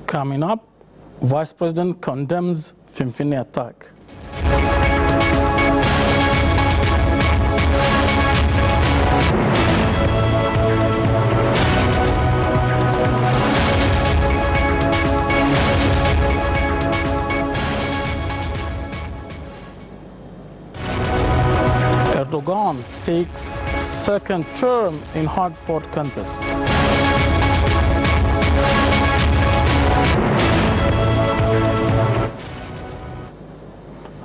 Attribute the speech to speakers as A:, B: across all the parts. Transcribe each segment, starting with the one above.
A: Coming up, Vice President condemns Finfinne attack. Erdogan seeks second term in hard-fought contests.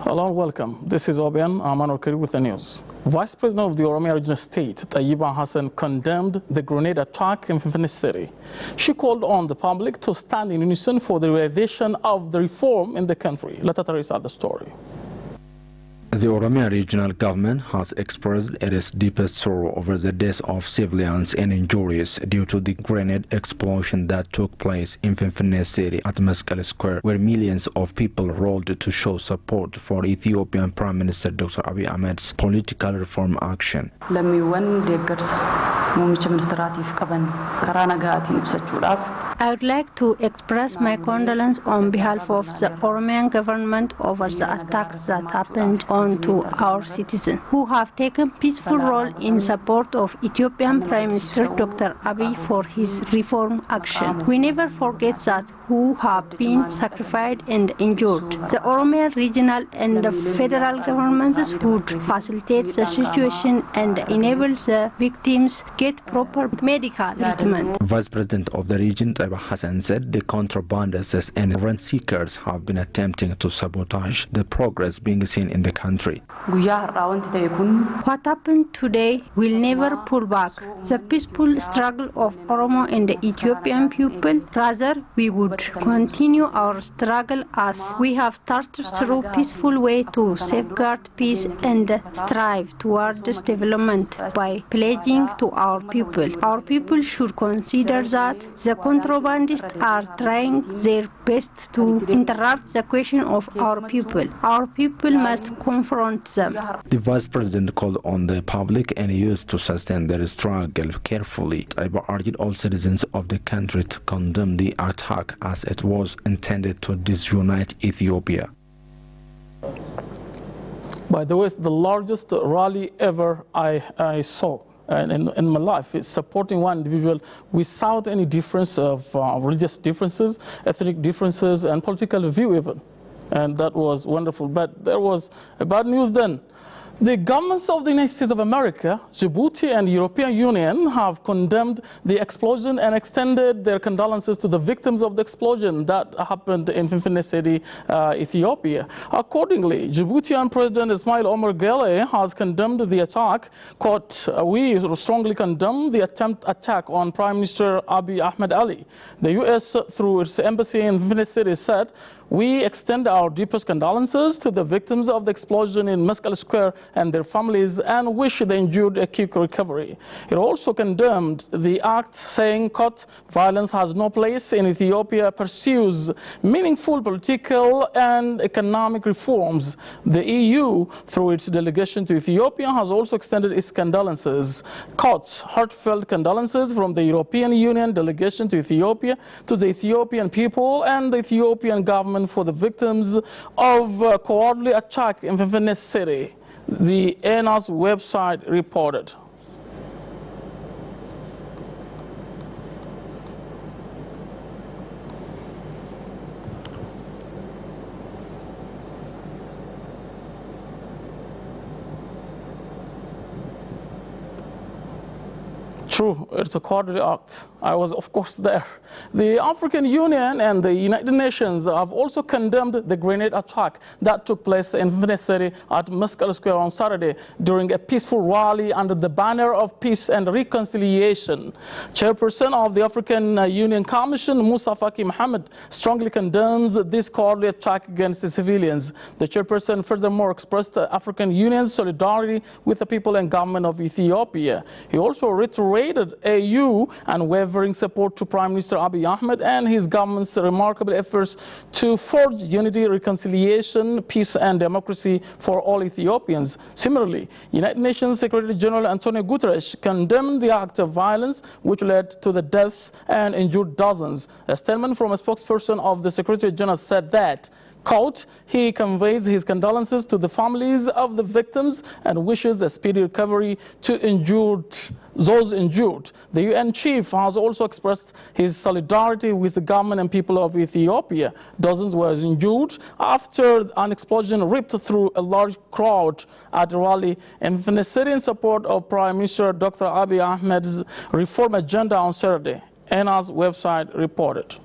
A: Hello and welcome. This is Obian Amanor Kari with the news. Vice President of the Oromia Regional State, Tayyiba Hassan, condemned the grenade attack in Finfinne City. She called on the public to stand in unison for the realization of the reform in the country. Let us read out the story.
B: The Oromia regional government has expressed its deepest sorrow over the deaths of civilians and injuries due to the grenade explosion that took place in Finfinne City at Meskel Square, where millions of people rolled to show support for Ethiopian Prime Minister Dr. Abiy Ahmed's political reform action.
C: I would like to express my condolence on behalf of the Oromian government over the attacks that happened onto our citizens, who have taken peaceful role in support of Ethiopian Prime Minister Dr. Abiy for his reform action. We never forget that who have been sacrificed and injured. The Oromia regional and the federal governments would facilitate the situation and enable the victims get proper medical treatment.
B: Vice President of the region, Tayyiba Hassan, said the contrabandists and rent seekers have been attempting to sabotage the progress being seen in the country.
C: What happened today will never pull back the peaceful struggle of Oromo and the Ethiopian people. Rather, we would continue our struggle as we have started through peaceful way to safeguard peace and strive towards development by pledging to our people. Our people should consider that the contrabandists are trying their best to interrupt the question of our people. Our people must confront them.
B: The Vice President called on the public and youth to sustain their struggle carefully. Tayyiba urged all citizens of the country to condemn the attack as it was intended to disunite Ethiopia.
A: By the way, it's the largest rally ever I saw in my life. It's supporting one individual without any difference of religious differences, ethnic differences, and political view even. And that was wonderful. But there was a bad news then. The governments of the United States of America, Djibouti, and the European Union have condemned the explosion and extended their condolences to the victims of the explosion that happened in Finfinne City, Ethiopia. Accordingly, Djiboutian President Ismail Omar Guelleh has condemned the attack. Quote, "We strongly condemn the attack on Prime Minister Abiy Ahmed Ali. The U.S., through its embassy in Finfinne City, said, we extend our deepest condolences to the victims of the explosion in Meskel Square and their families and wish they endured a quick recovery." It also condemned the act, saying, quote, "Violence has no place in Ethiopia, pursues meaningful political and economic reforms." The EU, through its delegation to Ethiopia, has also extended its condolences. Quote, "Heartfelt condolences from the European Union delegation to Ethiopia, to the Ethiopian people and the Ethiopian government for the victims of a cowardly attack in Finfinne City," the ENA's website reported. True, it's a cowardly act. I was, of course, there. The African Union and the United Nations have also condemned the grenade attack that took place in Finfinne City at Meskel Square on Saturday during a peaceful rally under the banner of peace and reconciliation. Chairperson of the African Union Commission, Musa Faki Mohammed, strongly condemns this cowardly attack against the civilians. The chairperson furthermore expressed the African Union's solidarity with the people and government of Ethiopia. He also reiterated reiterated AU unwavering support to Prime Minister Abiy Ahmed and his government's remarkable efforts to forge unity, reconciliation, peace and democracy for all Ethiopians. Similarly, United Nations Secretary General Antonio Guterres condemned the act of violence which led to the death and injured dozens. A statement from a spokesperson of the Secretary General said that, quote, he conveys his condolences to the families of the victims and wishes a speedy recovery to those injured. The UN chief has also expressed his solidarity with the government and people of Ethiopia. Dozens were injured after an explosion ripped through a large crowd at a rally in Syrian support of Prime Minister Dr. Abiy Ahmed's reform agenda on Saturday. ENA's website reported.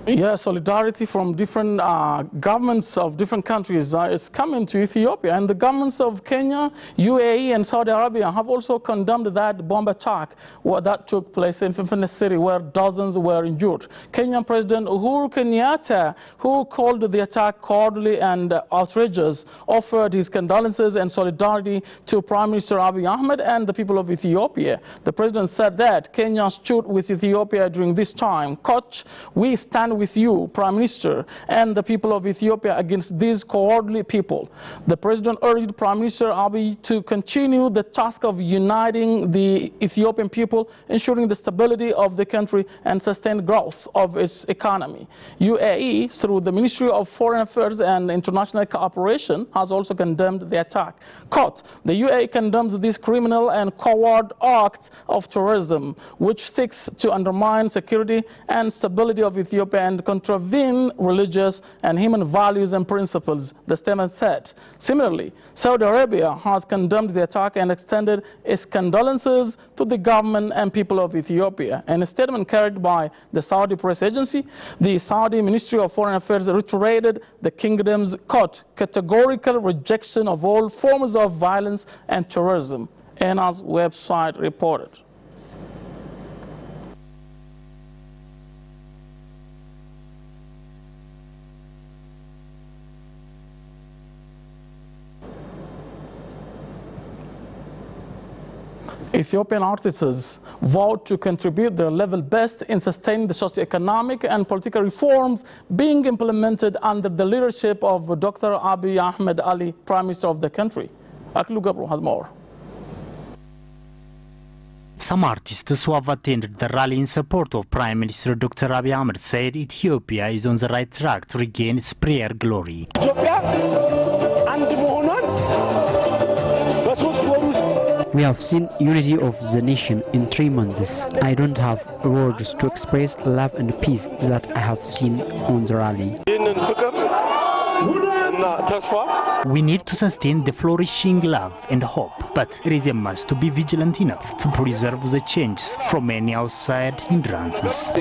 A: Yeah, solidarity from different governments of different countries is coming to Ethiopia, and the governments of Kenya, UAE and Saudi Arabia have also condemned that bomb attack that took place in Finfinne City where dozens were injured. Kenyan President Uhuru Kenyatta, who called the attack cowardly and outrageous, offered his condolences and solidarity to Prime Minister Abiy Ahmed and the people of Ethiopia. The president said that Kenya stood with Ethiopia during this time. Quote, we stand with you, Prime Minister, and the people of Ethiopia against these cowardly people. The president urged Prime Minister Abiy to continue the task of uniting the Ethiopian people, ensuring the stability of the country and sustained growth of its economy. UAE, through the Ministry of Foreign Affairs and International Cooperation, has also condemned the attack. Quote, the UAE condemns this criminal and coward act of terrorism, which seeks to undermine security and stability of Ethiopia and contravene religious and human values and principles, the statement said. Similarly, Saudi Arabia has condemned the attack and extended its condolences to the government and people of Ethiopia. In a statement carried by the Saudi press agency, the Saudi Ministry of Foreign Affairs reiterated the kingdom's, quote, categorical rejection of all forms of violence and terrorism, ENA's website reported. Ethiopian artists vowed to contribute their level best in sustaining the socio-economic and political reforms being implemented under the leadership of Dr. Abiy Ahmed Ali, Prime Minister of the country. Aklu Gabru has more.
D: Some artists who have attended the rally in support of Prime Minister Dr. Abiy Ahmed said Ethiopia is on the right track to regain its prior glory.
E: We have seen unity of the nation in 3 months. I don't have words to express love and peace that I have seen on the rally.
D: We need to sustain the flourishing love and hope, but it is a must to be vigilant enough to preserve the changes from any outside hindrances.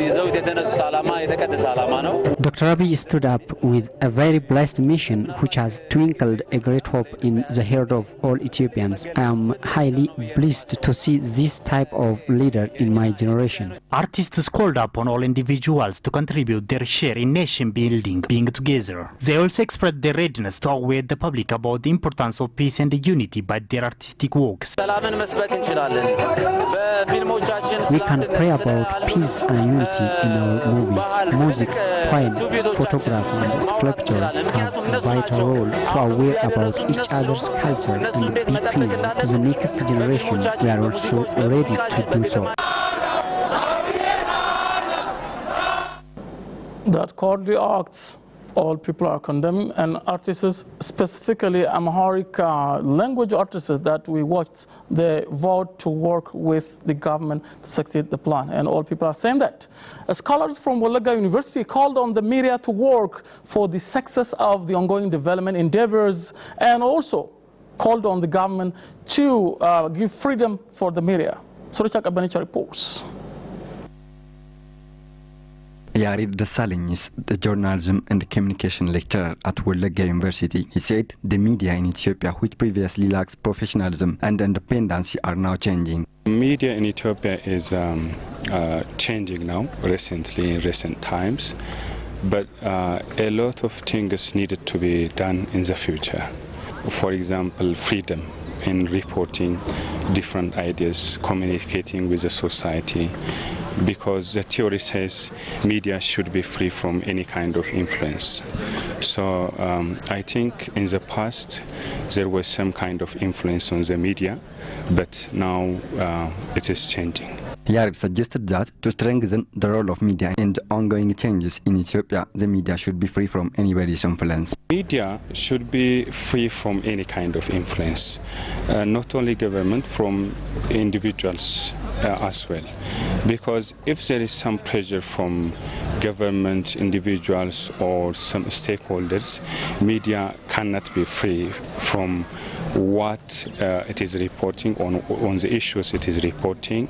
E: Dr. Abiy stood up with a very blessed mission which has twinkled a great hope in the heart of all Ethiopians. I am highly pleased to see this type of leader in my generation.
D: Artists called upon all individuals to contribute their share in nation building, being together. They also expressed their readiness to aware the public about the importance of peace and unity by their artistic works.
E: We can pray about peace and unity in our movies. Music, poem, photography and sculpture have a vital role to aware about each other's culture and be peace to the next generation. We are also ready to do so.
A: That cowardly acts all people are condemning, and artists, specifically Amharic language artists that we watched, they vowed to work with the government to succeed the plan, and all people are saying that. Scholars from Wolaga University called on the media to work for the success of the ongoing development endeavors, and also called on the government to give freedom for the media. Sorichak Abanicha reports.
F: Yarid Dasalin is the journalism and communication lecturer at Wolaga University. He said the media in Ethiopia, which previously lacked professionalism and independence, are now changing.
G: Media in Ethiopia is changing now, recently, in recent times. but a lot of things needed to be done in the future. For example, freedom in reporting different ideas, communicating with the society, because the theory says media should be free from any kind of influence. So I think in the past there was some kind of influence on the media, but now it is changing.
F: Yarid suggested that to strengthen the role of media in the ongoing changes in Ethiopia, the media should be free from anybody's influence.
G: Media should be free from any kind of influence, not only government, from individuals as well. Because if there is some pressure from government, individuals or some stakeholders, media cannot be free from what it is reporting on the issues it is reporting,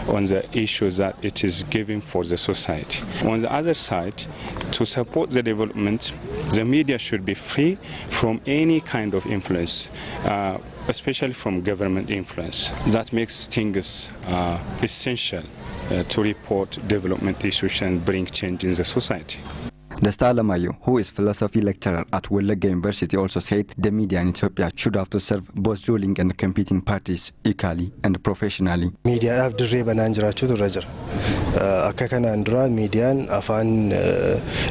G: on the issues that it is giving for the society. On the other side, to support the development, the media should be free from any kind of influence, especially from government influence. That makes things essential to report development issues and bring change in the society.
F: Desta Alamayo, who is philosophy lecturer at Wellagga University, also said the media in Ethiopia should have to serve both ruling and competing parties equally and professionally.
H: Media have dirree banaan jiraachuu turre jira. Akka kanaan dura miidiyaan afaan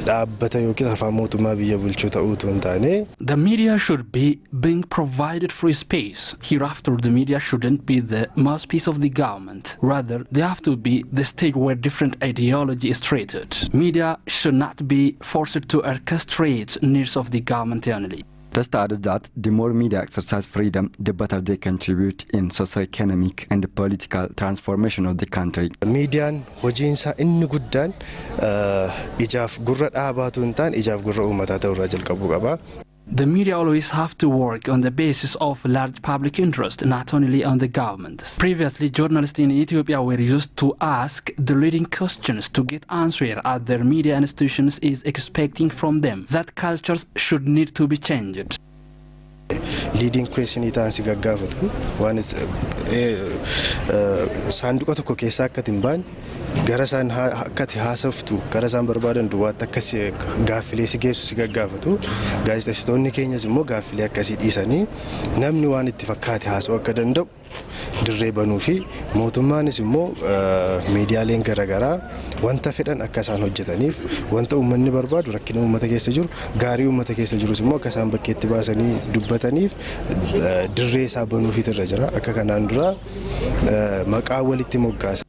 H: dhaabbata yookiin afaan mootummaa biyya bulchuu ta'uu hin taane.
I: The media should be being provided free space. Hereafter, the media shouldn't be the mouthpiece of the government. Rather, they have to be the stage where different ideology is treated. Media should not be forced to orchestrate needs of the government only.
F: Desta added that the more media exercise freedom, the better they contribute in socio-economic and political transformation of the country.
H: Meediaan hojiinsaa inni guddaan ijaaf gurra dhaabaatu hin taane ijaaf gurra uummataa ta'uu irraa jalqabuu qaba.
I: The media always have to work on the basis of large public interest, not only on the government. Previously, journalists in Ethiopia were used to ask the leading questions to get answers as their media institutions is expecting from them. That culture should need to be changed.
H: Leading question itaan si gaggaafatu waan saanduqa tokko keessaa akka hin baane gara isaan akkati haasoftu gara isaan barbaadan duwwaatti akkas gaaffilee si geessu si gaggaafatu. Gaazexeessitoonni keenyas immoo gaaffilee akkasii dhiisanii namni waan itti fakkaate haasa'uu akka danda'u dirree banuu fi mootummaanis immoo miidiyaaleen garaagaraa wanta fedhan akka isaan hojjetaniif wanta uummanni barbaadu rakkina uummata keessa jiru gaarii uummata keessa jirus immoo akka isaan bakkeetti baasanii dubbataniif dirree isaa banuufiitu irra jira. Akka kanaan dura maqaa walitti moggaasa.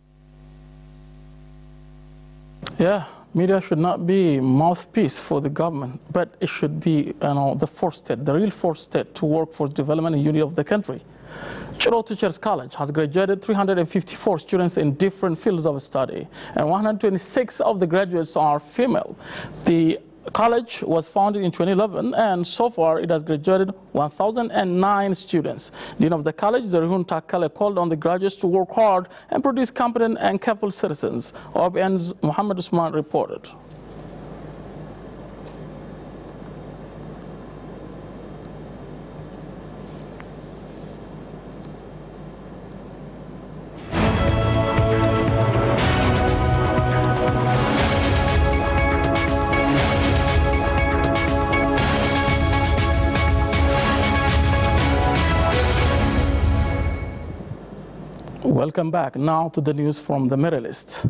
A: Yeah, media should not be mouthpiece for the government, but it should be, the fourth state, the real fourth state to work for development and unity of the country. Chiro Teachers College has graduated 354 students in different fields of study, and 126 of the graduates are female. The college was founded in 2011, and so far it has graduated 1,009 students. Dean of the college, Zerihun Takale, called on the graduates to work hard and produce competent and capable citizens. OBN's Muhammad Usman reported. Welcome back. Now to the news from the Middle East.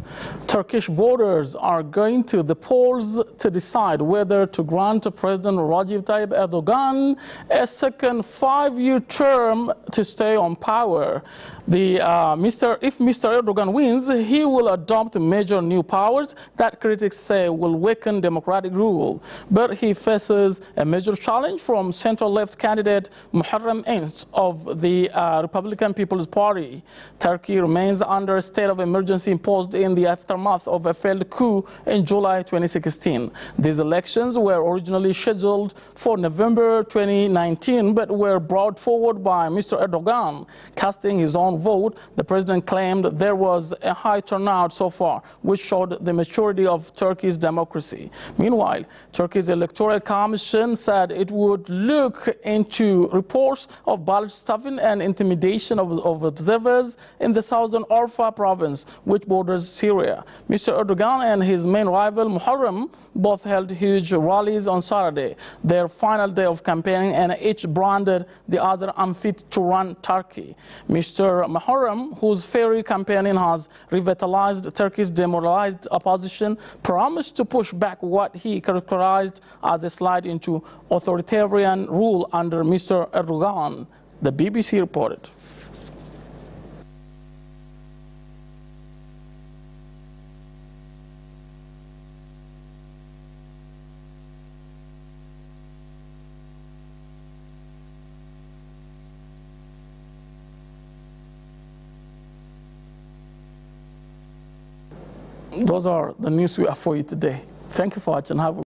A: Turkish voters are going to the polls to decide whether to grant President Recep Tayyip Erdogan a second 5-year term to stay on power. If Mr. Erdogan wins, he will adopt major new powers that critics say will weaken democratic rule. But he faces a major challenge from center-left candidate Muharrem Ince of the Republican People's Party. Turkey remains under a state of emergency imposed in the aftermath of a failed coup in July 2016. These elections were originally scheduled for November 2019, but were brought forward by Mr. Erdogan. Casting his own vote, the president claimed there was a high turnout so far, which showed the maturity of Turkey's democracy. Meanwhile, Turkey's Electoral Commission said it would look into reports of ballot stuffing and intimidation of observers in the the southern Orfa province, which borders Syria. Mr. Erdogan and his main rival, Muharrem, both held huge rallies on Saturday, their final day of campaigning, and each branded the other unfit to run Turkey. Mr. Muharrem, whose fiery campaigning has revitalized Turkey's demoralized opposition, promised to push back what he characterized as a slide into authoritarian rule under Mr. Erdogan, the BBC reported. Those are the news we have for you today. Thank you for watching. Have a